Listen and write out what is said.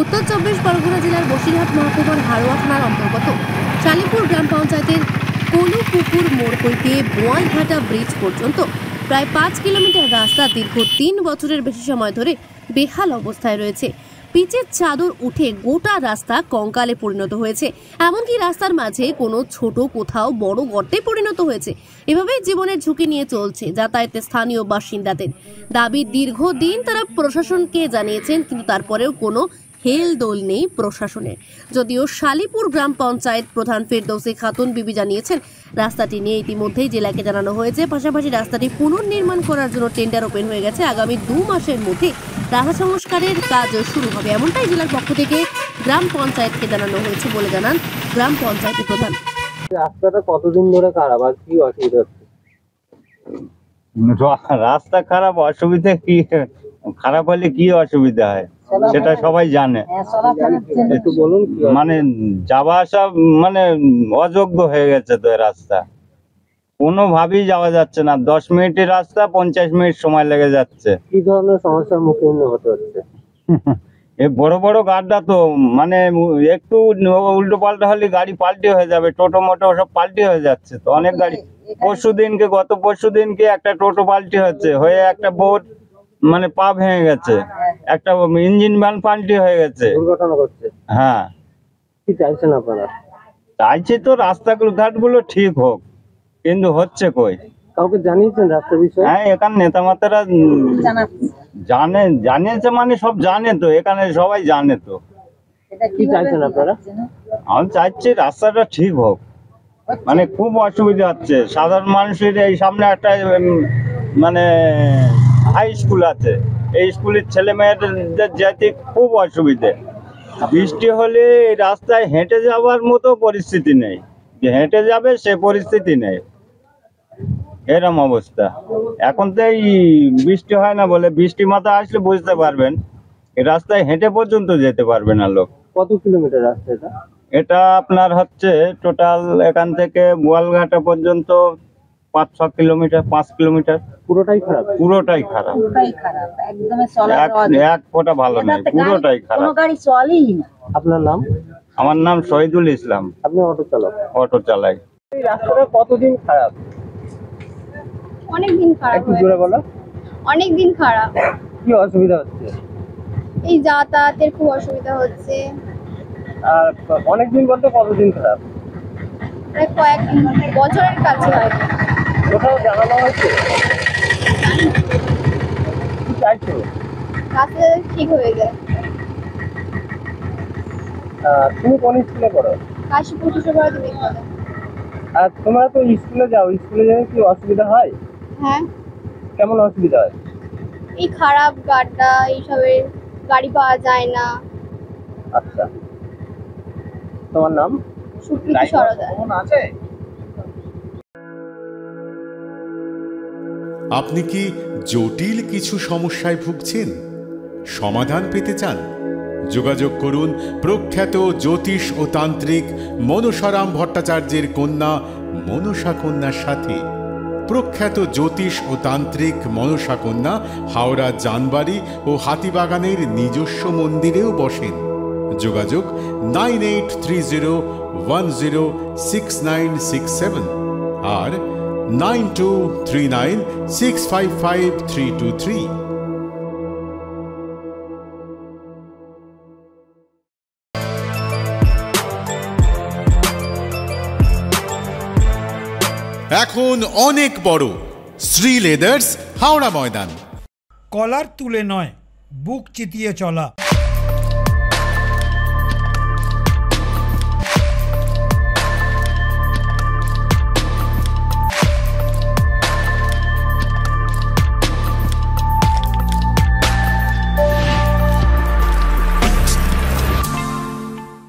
উত্তর 24 পরগনা জেলার বসিরহাট মহকুমার হারোয়া থানার অন্তর্গত শালিপুর গ্রাম পঞ্চায়েতের কলুপুকুর মোড় হইতে বোয়ালঘাটা ব্রিজ পর্যন্ত প্রায় 5 কিলোমিটার রাস্তা দীর্ঘ 3 বছরের বেশি সময় ধরে বেহাল অবস্থায় রয়েছে। পিচের চাদর উঠে গোটা রাস্তা কঙ্কালে পরিণত হয়েছে, এমনকি রাস্তার মাঝে কোনো ছোট কোথাও বড় গর্তে পরিণত হয়েছে। এভাবেই জীবনের ঝুঁকি নিয়ে চলছে যাতায়াতের স্থানীয় বাসিন্দাদের দাবি। দীর্ঘদিন তারা প্রশাসনকে জানিয়েছেন, কিন্তু তারপরেও কোনো হেলদোল নেই প্রশাসনের। যদিও শালিপুর গ্রাম পঞ্চায়েত প্রধান ফেরদৌসী খাতুন বিবি জানিয়েছেন, রাস্তাটি নিয়ে ইতিমধ্যেই জেলাকে জানানো হয়েছে। পাশাপাশি রাস্তাটি পুনর্নির্মাণ করার জন্য টেন্ডার ওপেন হয়ে গেছে। আগামী 2 মাসের মধ্যে রাস্তা সংস্কারের কাজ শুরু হবে, এমনটাই জেলার পক্ষ থেকে গ্রাম পঞ্চায়েতকে জানানো হয়েছে বলে জানান গ্রাম পঞ্চায়েতের প্রধান। রাস্তাটা কতদিন ধরে খারাপ আর কি অসুবিধা হচ্ছে? রাস্তা খারাপ, অসুবিধা কি? খারাপ হলে কি অসুবিধা হয় সেটা সবাই জানে। একটু বলুন। মানে যাওয়া আসা মানে অযোগ্য হয়ে গেছে তো রাস্তা, কোনোভাবেই যাওয়া যাচ্ছে না। 10 মিনিটের রাস্তা 50 মিনিট সময় লেগে যাচ্ছে। কি ধরনের সমস্যার মুখোমুখি হতে হচ্ছে? এই বড় বড় গাড্ডা তো, মানে একটু উল্টো পাল্টা হলে গাড়ি পাল্টি হয়ে যাবে। টোটো মোটো সব পাল্টি হয়ে যাচ্ছে তো, অনেক গাড়ি। গত পরশু দিনকে একটা টোটো পাল্টি হয়ে একটা বোট মানে পা ভেঙে গেছে, একটা ইঞ্জিন ভ্যান পাল্টি হয়ে গেছে, দুর্ঘটনা ঘটছে। হ্যাঁ, কি চাইছেন আপনারা? চাইছি তো রাস্তাগুলো ঘাটগুলো ঠিক হোক, কিন্তু হচ্ছে কই? কাউকে জানিয়েছেন রাস্তার বিষয়ে? হ্যাঁ, এখানে নেতা মাতারা জানিয়েছে, মানে সব জানে তো, এখানে সবাই জানে তো। কি চাইছেন আপনারা? আমি চাইছি রাস্তাটা ঠিক হোক, মানে খুব অসুবিধা হচ্ছে সাধারণ মানুষের। এই সামনে একটা মানে হাই স্কুল আছে, এই স্কুলের ছেলে মেয়েদের যেতে খুব অসুবিধে। বৃষ্টি হলে এই রাস্তায় হেঁটে যাওয়ার মতো পরিস্থিতি নেই, যে হেঁটে যাবে সে পরিস্থিতি নেই, এরম অবস্থা। এখন তো এই বৃষ্টি হয় না বলে, বৃষ্টি মাথা আসলে বুঝতে পারবেন এই রাস্তায় হেঁটে পর্যন্ত যেতে পারবে না লোক। কত কিলোমিটার রাস্তা এটা? এটা আপনার হচ্ছে টোটাল এখান থেকে বোয়ালঘাটা পর্যন্ত 5-6 কিলোমিটার, 5 কিলোমিটার। পুরোটাই খারাপ? পুরোটাই খারাপ, এক ফোঁটা ভালো নেই, পুরোটাই খারাপ। আপনার নাম? আমার নাম শহীদুল ইসলাম। আপনি অটো চালক? অটো চালাই। এই রাস্তাটা কতদিন খারাপ? অনেক দিন খারাপ। একটু জোরে বলো। অনেক দিন খারাপ। কি অসুবিধা হচ্ছে? এই যাতায়াতের খুব অসুবিধা হচ্ছে। আর অনেক দিন বলতে কতদিন খারাপ? প্রায় কয়েক বছরের কাছে হয়। কোথাও জানানো হয়েছে? কি চাইছো? রাস্তা ঠিক হয়ে যায়। তুমি কোন স্কুলে পড়ো? কাশীপুর শিশুপাড়াতে বিদ্যালয়। আর তোমরা তো স্কুলে যাও, স্কুলে যেতে কি অসুবিধা হয়? হ্যাঁ। কেমন অসুবিধা হয়? এই খারাপ গাড্ডা, এইসবে গাড়ি পাওয়া যায় না। আচ্ছা, তোমার নাম? সুপ্রীতি সরদার। আপনি কি জটিল কিছু সমস্যায় ভুগছেন, সমাধান পেতে চান? যোগাযোগ করুন প্রখ্যাত জ্যোতিষ ও তান্ত্রিক মনসারাম ভট্টাচার্যের কন্যা মনসা কন্যার সাথে। প্রখ্যাত জ্যোতিষ ও তান্ত্রিক মনসা কন্যা হাওড়া জানবাড়ি ও হাতিবাগানের নিজস্ব মন্দিরেও বসেন। যোগাযোগ 9830106967 আর 9239655323। এখন অনেক বড় শ্রী লেদার্স হাওড়া ময়দান। কলার তুলে নয়, বুক চিতিয়ে চলা।